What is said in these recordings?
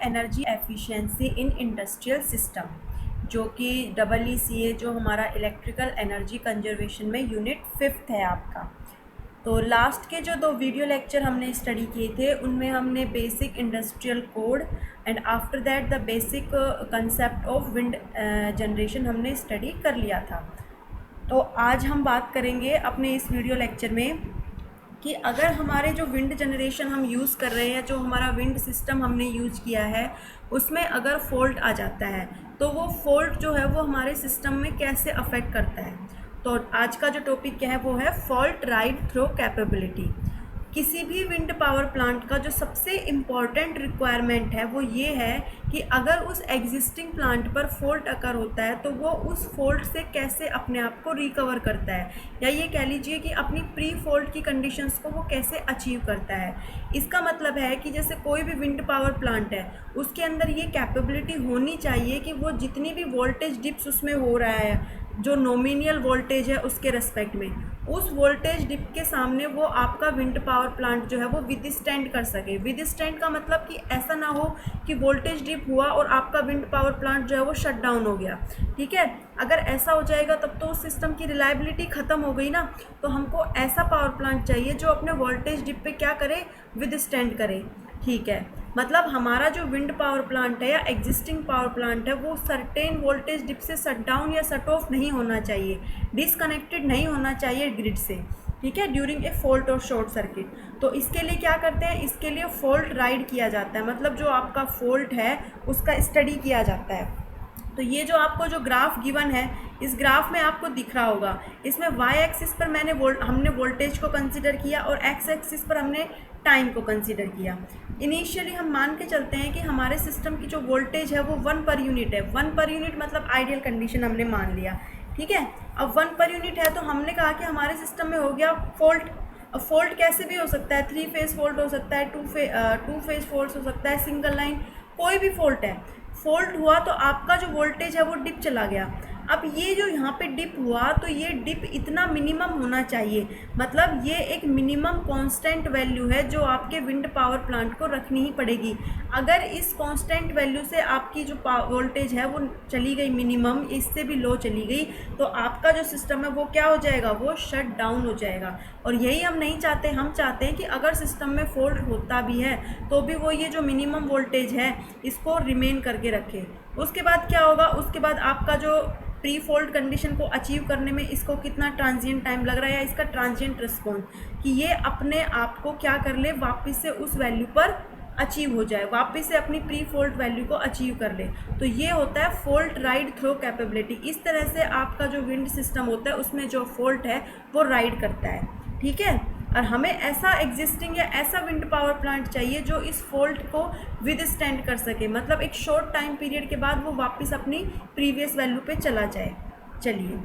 Energy efficiency in industrial system, जो कि EECA जो हमारा इलेक्ट्रिकल एनर्जी कंजर्वेशन में यूनिट 5th है आपका। तो लास्ट के जो 2 वीडियो लेक्चर हमने स्टडी किए थे उनमें हमने basic industrial code and after that the basic concept of wind generation हमने स्टडी कर लिया था। तो आज हम बात करेंगे अपने इस वीडियो लेक्चर में कि अगर हमारे जो विंड जनरेशन हम यूज़ कर रहे हैं, जो हमारा विंड सिस्टम हमने यूज किया है, उसमें अगर फॉल्ट आ जाता है तो वो फॉल्ट जो है वो हमारे सिस्टम में कैसे अफेक्ट करता है। तो आज का जो टॉपिक क्या है वो है फॉल्ट राइड थ्रो कैपेबिलिटी। किसी भी विंड पावर प्लांट का जो सबसे इम्पॉर्टेंट रिक्वायरमेंट है वो ये है कि अगर उस एग्जिस्टिंग प्लांट पर फॉल्ट अकर होता है तो वो उस फॉल्ट से कैसे अपने आप को रिकवर करता है, या ये कह लीजिए कि अपनी प्री फॉल्ट की कंडीशंस को वो कैसे अचीव करता है। इसका मतलब है कि जैसे कोई भी विंड पावर प्लांट है उसके अंदर ये कैपेबिलिटी होनी चाहिए कि वो जितनी भी वोल्टेज डिप्स उसमें हो रहा है, जो नॉमिनल वोल्टेज है उसके रेस्पेक्ट में, उस वोल्टेज डिप के सामने वो आपका विंड पावर प्लांट जो है वो विदस्टैंड कर सके। विदस्टैंड का मतलब कि ऐसा ना हो कि वोल्टेज डिप हुआ और आपका विंड पावर प्लांट जो है वो शट डाउन हो गया। ठीक है, अगर ऐसा हो जाएगा तब तो उस सिस्टम की रिलायबिलिटी ख़त्म हो गई ना। तो हमको ऐसा पावर प्लांट चाहिए जो अपने वोल्टेज डिप पे क्या करे, विदस्टैंड करे। ठीक है, मतलब हमारा जो विंड पावर प्लांट है या एग्जिस्टिंग पावर प्लांट है वो सर्टेन वोल्टेज डिप से शट डाउन या शट ऑफ नहीं होना चाहिए, डिसकनेक्टेड नहीं होना चाहिए ग्रिड से। ठीक है, ड्यूरिंग ए फॉल्ट और शॉर्ट सर्किट। तो इसके लिए क्या करते हैं, इसके लिए फॉल्ट राइड किया जाता है, मतलब जो आपका फॉल्ट है उसका स्टडी किया जाता है। तो ये जो आपको जो ग्राफ गिवन है, इस ग्राफ में आपको दिख रहा होगा, इसमें वाई एक्सिस पर हमने वोल्टेज को कंसिडर किया और एक्स एक्सिस पर हमने टाइम को कंसिडर किया। इनिशियली हम मान के चलते हैं कि हमारे सिस्टम की जो वोल्टेज है वो 1 पर यूनिट है। 1 पर यूनिट मतलब आइडियल कंडीशन हमने मान लिया। ठीक है, अब 1 पर यूनिट है तो हमने कहा कि हमारे सिस्टम में हो गया फॉल्ट। अब फॉल्ट कैसे भी हो सकता है, 3 फेज फॉल्ट हो सकता है, 2 फेज फॉल्ट हो सकता है, सिंगल लाइन, कोई भी फॉल्ट है। फॉल्ट हुआ तो आपका जो वोल्टेज है वो डिप चला गया। अब ये जो यहाँ पे डिप हुआ तो ये डिप इतना मिनिमम होना चाहिए, मतलब ये एक मिनिमम कांस्टेंट वैल्यू है जो आपके विंड पावर प्लांट को रखनी ही पड़ेगी। अगर इस कांस्टेंट वैल्यू से आपकी जो वोल्टेज है वो चली गई मिनिमम, इससे भी लो चली गई, तो आपका जो सिस्टम है वो क्या हो जाएगा, वो शट डाउन हो जाएगा। और यही हम नहीं चाहते। हम चाहते हैं कि अगर सिस्टम में फॉल्ट होता भी है तो भी वो ये जो मिनिमम वोल्टेज है इसको रिमेन करके रखे। उसके बाद क्या होगा, उसके बाद आपका जो प्री फॉल्ट कंडीशन को अचीव करने में इसको कितना ट्रांजिएंट टाइम लग रहा है, या इसका ट्रांजिएंट रिस्पॉन्स, कि ये अपने आप को क्या कर ले, वापस से उस वैल्यू पर अचीव हो जाए, वापस से अपनी प्री फॉल्ट वैल्यू को अचीव कर ले। तो ये होता है फॉल्ट राइड थ्रो कैपेबिलिटी। इस तरह से आपका जो विंड सिस्टम होता है उसमें जो फॉल्ट है वो राइड करता है। ठीक है, और हमें ऐसा एग्जिस्टिंग या ऐसा विंड पावर प्लांट चाहिए जो इस फॉल्ट को विदस्टैंड कर सके, मतलब एक शॉर्ट टाइम पीरियड के बाद वो वापस अपनी प्रीवियस वैल्यू पे चला जाए। चलिए,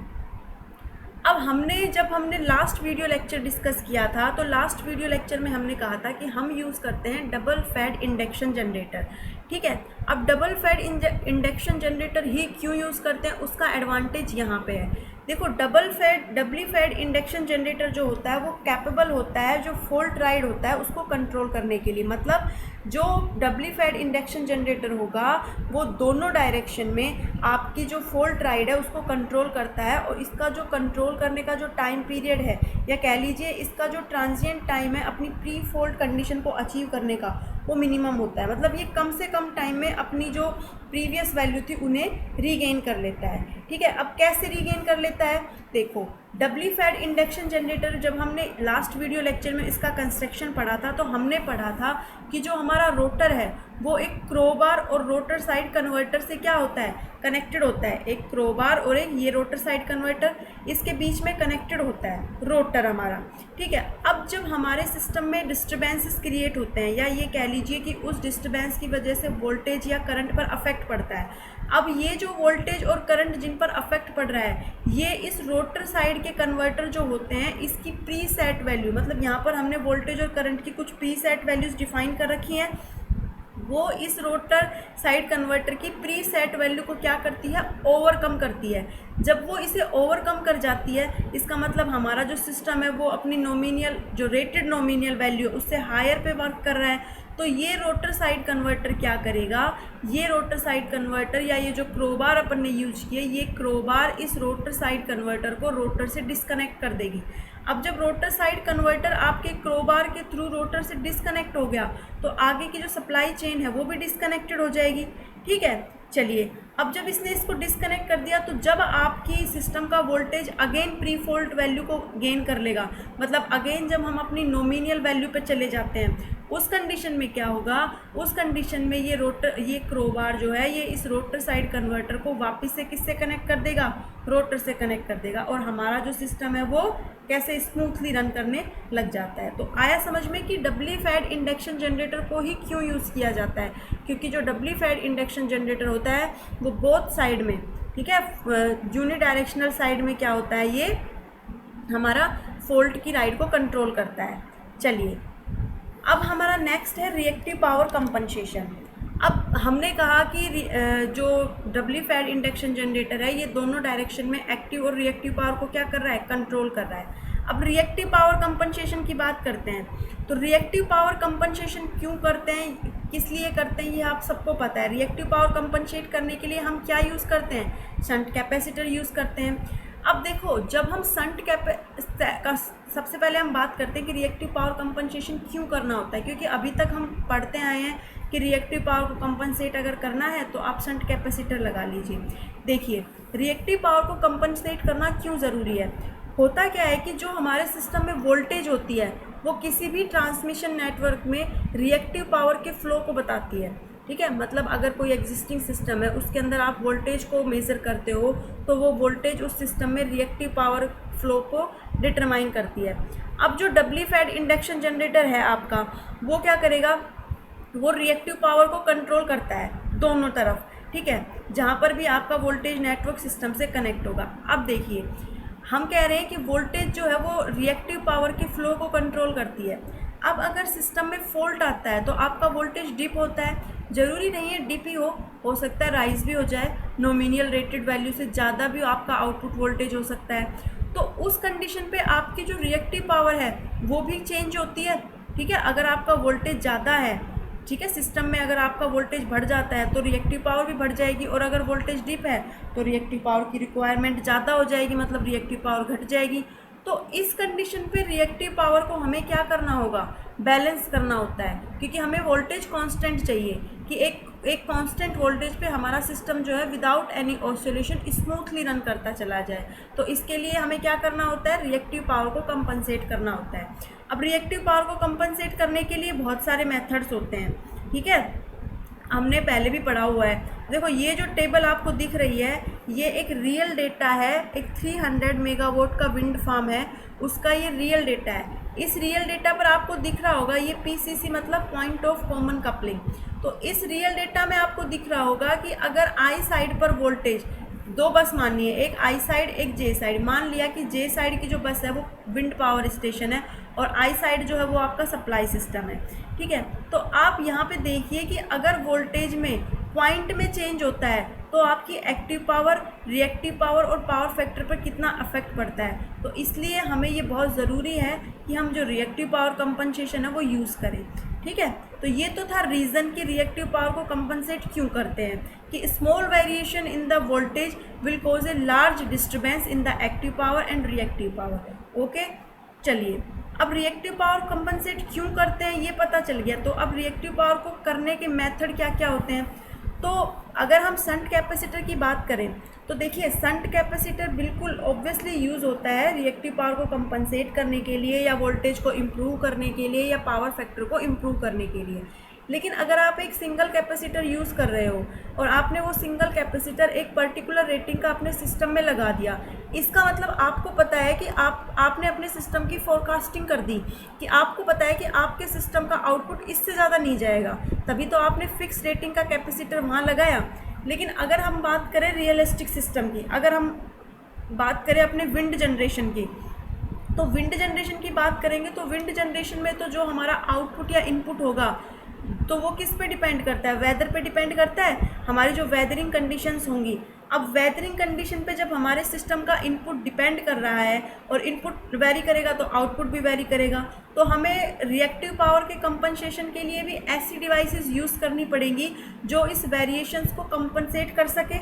अब जब हमने लास्ट वीडियो लेक्चर डिस्कस किया था तो लास्ट वीडियो लेक्चर में हमने कहा था कि हम यूज़ करते हैं डबल फेड इंडक्शन जनरेटर। ठीक है, अब डबल फेड इंडक्शन जनरेटर ही क्यों यूज़ करते हैं, उसका एडवांटेज यहाँ पे है। देखो, डबली फेड इंडक्शन जनरेटर जो होता है वो कैपेबल होता है जो फॉल्ट राइड होता है उसको कंट्रोल करने के लिए। मतलब जो डबली फेड इंडक्शन जनरेटर होगा वो दोनों डायरेक्शन में आपकी जो फॉल्ट राइड है उसको कंट्रोल करता है, और इसका जो कंट्रोल करने का जो टाइम पीरियड है, या कह लीजिए इसका जो ट्रांजिएंट टाइम है अपनी प्री फॉल्ट कंडीशन को अचीव करने का, वो मिनिमम होता है। मतलब ये कम से कम टाइम में अपनी जो प्रीवियस वैल्यू थी उन्हें रीगेन कर लेता है। ठीक है, अब कैसे रीगेन कर लेता है, देखो, डबली फेड इंडक्शन जनरेटर जब हमने लास्ट वीडियो लेक्चर में इसका कंस्ट्रक्शन पढ़ा था तो हमने पढ़ा था कि जो हमारा रोटर है वो एक क्रोबार और रोटर साइड कन्वर्टर से क्या होता है, कनेक्टेड होता है। एक क्रोबार और एक ये रोटर साइड कन्वर्टर, इसके बीच में कनेक्टेड होता है रोटर हमारा। ठीक है, अब जब हमारे सिस्टम में डिस्टर्बेंसेस क्रिएट होते हैं, या ये कह लीजिए कि उस डिस्टर्बेंस की वजह से वोल्टेज या करंट पर अफेक्ट पड़ता है। अब ये जो वोल्टेज और करंट जिन पर अफेक्ट पड़ रहा है ये इस रोटर साइड के कन्वर्टर जो होते हैं इसकी प्री सेट वैल्यू, मतलब यहाँ पर हमने वोल्टेज और करंट की कुछ प्री सेट वैल्यूज़ डिफाइन कर रखी हैं, वो इस रोटर साइड कन्वर्टर की प्री सेट वैल्यू को क्या करती है, ओवरकम करती है। जब वो इसे ओवरकम कर जाती है इसका मतलब हमारा जो सिस्टम है वो अपनी नॉमिनल जो रेटेड नॉमिनल वैल्यू उससे हायर पे वर्क कर रहा है। तो ये रोटर साइड कन्वर्टर क्या करेगा, ये रोटर साइड कन्वर्टर या ये जो क्रोबार अपन ने यूज किए, ये क्रोबार इस रोटर साइड कन्वर्टर को रोटर से डिस्कनेक्ट कर देगी। अब जब रोटर साइड कन्वर्टर आपके क्रोबार के थ्रू रोटर से डिस्कनेक्ट हो गया तो आगे की जो सप्लाई चेन है वो भी डिस्कनेक्टेड हो जाएगी। ठीक है, चलिए अब जब इसने इसको डिस्कनेक्ट कर दिया तो जब आपकी सिस्टम का voltage again pre fault value को गेन कर लेगा, मतलब अगेन जब हम अपनी नोमिनियल वैल्यू पे चले जाते हैं, उस कंडीशन में क्या होगा, उस कंडीशन में ये क्रोबार जो है ये इस रोटर साइड कन्वर्टर को वापस से किससे कनेक्ट कर देगा, रोटर से कनेक्ट कर देगा, और हमारा जो सिस्टम है वो कैसे स्मूथली रन करने लग जाता है। तो आया समझ में कि डबली फेड इंडक्शन जनरेटर को ही क्यों यूज़ किया जाता है, क्योंकि जो डबली फेड इंडक्शन जनरेटर होता है वो बोथ साइड में, ठीक है, यूनिडायरेक्शनल साइड में क्या होता है, ये हमारा फॉल्ट की राइट को कंट्रोल करता है। चलिए अब हमारा नेक्स्ट है रिएक्टिव पावर कंपनसेशन। अब हमने कहा कि जो डबली फेड इंडक्शन जनरेटर है ये दोनों डायरेक्शन में एक्टिव और रिएक्टिव पावर को क्या कर रहा है, कंट्रोल कर रहा है। अब रिएक्टिव पावर कंपनसेशन की बात करते हैं। तो रिएक्टिव पावर कंपनसेशन क्यों करते हैं, किस लिए करते हैं, ये आप सबको पता है। रिएक्टिव पावर कंपनसेट करने के लिए हम क्या यूज़ करते हैं, शंट कैपेसिटर यूज़ करते हैं। अब देखो जब हम शंट का सबसे पहले हम बात करते हैं कि रिएक्टिव पावर कंपनसेशन क्यों करना होता है, क्योंकि अभी तक हम पढ़ते आए हैं कि रिएक्टिव पावर को कंपनसेट अगर करना है तो आप शंट कैपेसिटर लगा लीजिए। देखिए रिएक्टिव पावर को कंपनसेट करना क्यों ज़रूरी है, होता क्या है कि जो हमारे सिस्टम में वोल्टेज होती है वो किसी भी ट्रांसमिशन नेटवर्क में रिएक्टिव पावर के फ्लो को बताती है। ठीक है, मतलब अगर कोई एग्जिस्टिंग सिस्टम है उसके अंदर आप वोल्टेज को मेज़र करते हो तो वो वोल्टेज उस सिस्टम में रिएक्टिव पावर फ्लो को डिटरमाइन करती है। अब जो डबली फेड इंडक्शन जनरेटर है आपका, वो क्या करेगा, वो रिएक्टिव पावर को कंट्रोल करता है दोनों तरफ। ठीक है, जहाँ पर भी आपका वोल्टेज नेटवर्क सिस्टम से कनेक्ट होगा। अब देखिए हम कह रहे हैं कि वोल्टेज जो है वो रिएक्टिव पावर के फ्लो को कंट्रोल करती है। अब अगर सिस्टम में फॉल्ट आता है तो आपका वोल्टेज डिप होता है, ज़रूरी नहीं है डिप ही हो सकता है राइज भी हो जाए, नोमिनियल रेटेड वैल्यू से ज़्यादा भी आपका आउटपुट वोल्टेज हो सकता है। तो उस कंडीशन पे आपकी जो रिएक्टिव पावर है वो भी चेंज होती है। ठीक है, अगर आपका वोल्टेज ज़्यादा है, ठीक है, सिस्टम में अगर आपका वोल्टेज बढ़ जाता है तो रिएक्टिव पावर भी बढ़ जाएगी, और अगर वोल्टेज डिप है तो रिएक्टिव पावर की रिक्वायरमेंट ज़्यादा हो जाएगी, मतलब रिएक्टिव पावर घट जाएगी। तो इस कंडीशन पे रिएक्टिव पावर को हमें क्या करना होगा, बैलेंस करना होता है, क्योंकि हमें वोल्टेज कांस्टेंट चाहिए कि एक कांस्टेंट वोल्टेज पे हमारा सिस्टम जो है without any oscillation smoothly run करता चला जाए। तो इसके लिए हमें क्या करना होता है, रिएक्टिव पावर को कंपनसेट करना होता है। अब रिएक्टिव पावर को कंपनसेट करने के लिए बहुत सारे मेथड्स होते हैं। ठीक है, हमने पहले भी पढ़ा हुआ है। देखो ये जो टेबल आपको दिख रही है ये एक रियल डेटा है, एक 300 मेगावाट का विंड फार्म है, उसका ये रियल डेटा है। इस रियल डेटा पर आपको दिख रहा होगा ये PCC मतलब पॉइंट ऑफ कॉमन कपलिंग। तो इस रियल डेटा में आपको दिख रहा होगा कि अगर आई साइड पर वोल्टेज दो बस मानिए, एक आई साइड एक जे साइड, मान लिया कि जे साइड की जो बस है वो विंड पावर स्टेशन है और आई साइड जो है वो आपका सप्लाई सिस्टम है। ठीक है, तो आप यहाँ पे देखिए कि अगर वोल्टेज में पॉइंट में चेंज होता है तो आपकी एक्टिव पावर, रिएक्टिव पावर और पावर फैक्टर पर कितना अफेक्ट पड़ता है। तो इसलिए हमें ये बहुत ज़रूरी है कि हम जो रिएक्टिव पावर कंपनसेशन है वो यूज़ करें। ठीक है, तो ये तो था रीज़न कि रिएक्टिव पावर को कंपनसेट क्यों करते हैं, कि small variation in the voltage will cause a large disturbance in the active power and reactive power. Okay, चलिए अब रिएक्टिव पावर कंपनसेट क्यों करते हैं ये पता चल गया। तो अब रिएक्टिव पावर को करने के मेथड क्या क्या होते हैं। तो अगर हम शंट कैपेसिटर की बात करें तो देखिए शंट कैपेसिटर बिल्कुल ऑब्वियसली यूज़ होता है रिएक्टिव पावर को कंपनसेट करने के लिए, या वोल्टेज को इम्प्रूव करने के लिए, या पावर फैक्टर को इम्प्रूव करने के लिए। लेकिन अगर आप एक सिंगल कैपेसिटर यूज़ कर रहे हो और आपने वो सिंगल कैपेसिटर एक पर्टिकुलर रेटिंग का अपने सिस्टम में लगा दिया, इसका मतलब आपको पता है कि आपने अपने सिस्टम की फोरकास्टिंग कर दी कि आपको पता है कि आपके सिस्टम का आउटपुट इससे ज़्यादा नहीं जाएगा, तभी तो आपने फिक्स रेटिंग का कैपेसिटर वहाँ लगाया। लेकिन अगर हम बात करें रियलिस्टिक सिस्टम की, अगर हम बात करें अपने विंड जनरेशन की, तो विंड जनरेशन की बात करेंगे तो विंड जनरेशन में तो जो हमारा आउटपुट या इनपुट होगा तो वो किस पे डिपेंड करता है, वेदर पे डिपेंड करता है, हमारी जो वेदरिंग कंडीशंस होंगी। अब वेदरिंग कंडीशन पे जब हमारे सिस्टम का इनपुट डिपेंड कर रहा है और इनपुट वेरी करेगा तो आउटपुट भी वेरी करेगा, तो हमें रिएक्टिव पावर के कंपनसेशन के लिए भी ऐसी डिवाइसेस यूज़ करनी पड़ेंगी जो इस वेरिएशंस को कंपनसेट कर सके।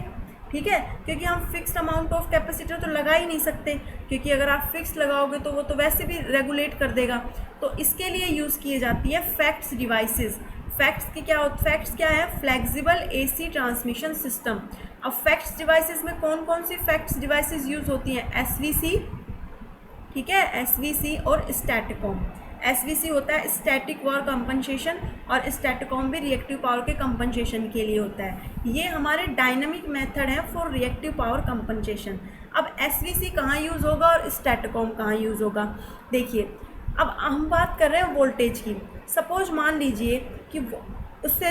ठीक है, क्योंकि हम फिक्स्ड अमाउंट ऑफ कैपेसिटर तो लगा ही नहीं सकते, क्योंकि अगर आप फिक्स लगाओगे तो वो तो वैसे भी रेगुलेट कर देगा। तो इसके लिए यूज़ किए जाती है फैक्ट्स डिवाइसेस। फैक्ट्स क्या है, फ्लेक्सिबल एसी ट्रांसमिशन सिस्टम। अब फैक्ट्स डिवाइसेस में कौन कौन सी फैक्ट्स डिवाइसेस यूज़ होती हैं, एसवीसी, ठीक है, एसवीसी और स्टैटिकॉम। एसवीसी होता है स्टैटिक वार कंपनसेशन और स्टैटिकॉम भी रिएक्टिव पावर के कंपनसेशन के लिए होता है। ये हमारे डायनामिक मेथड है फॉर रिएक्टिव पावर कंपनसेशन। अब एसवीसी कहाँ यूज़ होगा और स्टैटिकॉम कहाँ यूज़ होगा, देखिए। अब हम बात कर रहे हैं वोल्टेज की। सपोज मान लीजिए कि उससे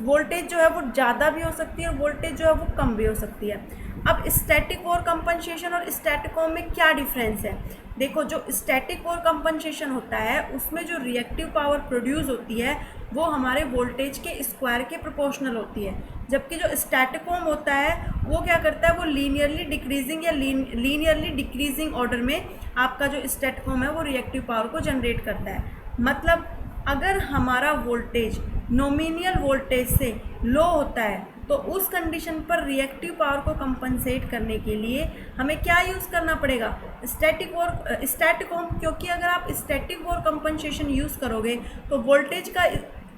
वोल्टेज जो है वो ज़्यादा भी हो सकती है और वोल्टेज जो है वो कम भी हो सकती है। अब स्टैटिक वार कंपनसेशन और स्टैटिकॉम में क्या डिफरेंस है, देखो। जो स्टैटिक वार कंपनसेशन होता है उसमें जो रिएक्टिव पावर प्रोड्यूस होती है वो हमारे वोल्टेज के स्क्वायर के प्रोपोर्शनल होती है, जबकि जो स्टैटिकॉम होता है वो क्या करता है, वो लीनियरली डिक्रीजिंग या लीनियरली डिक्रीजिंग ऑर्डर में आपका जो स्टैटिकॉम है वो रिएक्टिव पावर को जनरेट करता है। मतलब अगर हमारा वोल्टेज नॉमिनल वोल्टेज से लो होता है तो उस कंडीशन पर रिएक्टिव पावर को कंपनसेट करने के लिए हमें क्या यूज़ करना पड़ेगा, स्टैटिकॉम। क्योंकि अगर आप स्टैटिक वार कंपनसेशन यूज़ करोगे तो वोल्टेज का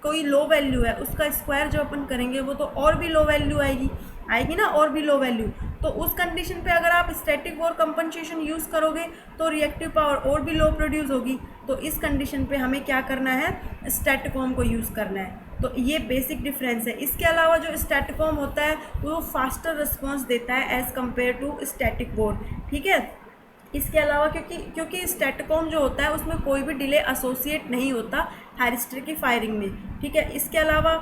कोई लो वैल्यू है उसका स्क्वायर जो अपन करेंगे वो तो और भी लो वैल्यू आएगी ना, और भी लो वैल्यू। तो उस कंडीशन पे अगर आप स्टैटिक वार कंपनसेशन यूज़ करोगे तो रिएक्टिव पावर और भी लो प्रोड्यूस होगी। तो इस कंडीशन पे हमें क्या करना है, स्टैटिकॉम को यूज़ करना है। तो ये बेसिक डिफरेंस है। इसके अलावा जो स्टैटिकॉम होता है वो फास्टर रिस्पॉन्स देता है एज़ कम्पेयर टू स्टैटिक वार, ठीक है। इसके अलावा क्योंकि स्टैटिकॉम जो होता है उसमें कोई भी डिले एसोसिएट नहीं होता थायरिस्टर की फायरिंग में, ठीक है। इसके अलावा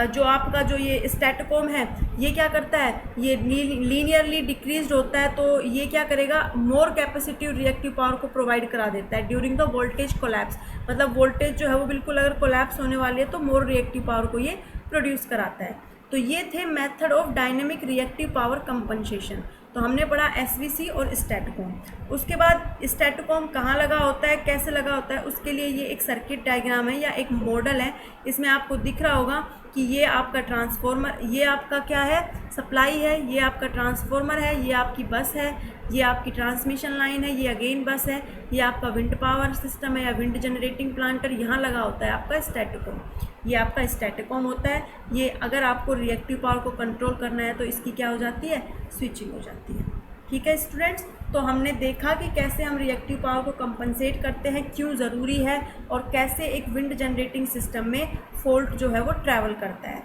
जो आपका जो ये स्टैटिकॉम है ये क्या करता है, ये लीनियरली डिक्रीज्ड होता है, तो ये क्या करेगा, मोर कैपेसिटिव रिएक्टिव पावर को प्रोवाइड करा देता है ड्यूरिंग द वोल्टेज कोलैप्स। मतलब वोल्टेज जो है वो बिल्कुल अगर कोलैप्स होने वाली है तो मोर रिएक्टिव पावर को ये प्रोड्यूस कराता है। तो ये थे method of dynamic reactive power compensation. तो हमने पढ़ा एसवीसी और स्टैटिकॉम। उसके बाद स्टैटिकॉम कहाँ लगा होता है, कैसे लगा होता है, उसके लिए ये एक सर्किट डायग्राम है या एक मॉडल है। इसमें आपको दिख रहा होगा कि ये आपका ट्रांसफॉर्मर, ये आपका क्या है, सप्लाई है, ये आपका ट्रांसफॉर्मर है, ये आपकी बस है, ये आपकी ट्रांसमिशन लाइन है, ये अगेन बस है, ये आपका विंड पावर सिस्टम है या विंड जनरेटिंग प्लांटर, यहाँ लगा होता है आपका स्टैटिकॉम। ये आपका स्टैटिकॉम होता है। ये अगर आपको रिएक्टिव पावर को कंट्रोल करना है तो इसकी क्या हो जाती है, स्विचिंग हो जाती है। ठीक है स्टूडेंट्स, तो हमने देखा कि कैसे हम रिएक्टिव पावर को कंपनसेट करते हैं, क्यों ज़रूरी है, और कैसे एक विंड जनरेटिंग सिस्टम में फॉल्ट जो है वो ट्रैवल करता है।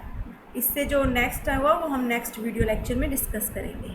इससे जो नेक्स्ट हुआ वो हम नेक्स्ट वीडियो लेक्चर में डिस्कस करेंगे।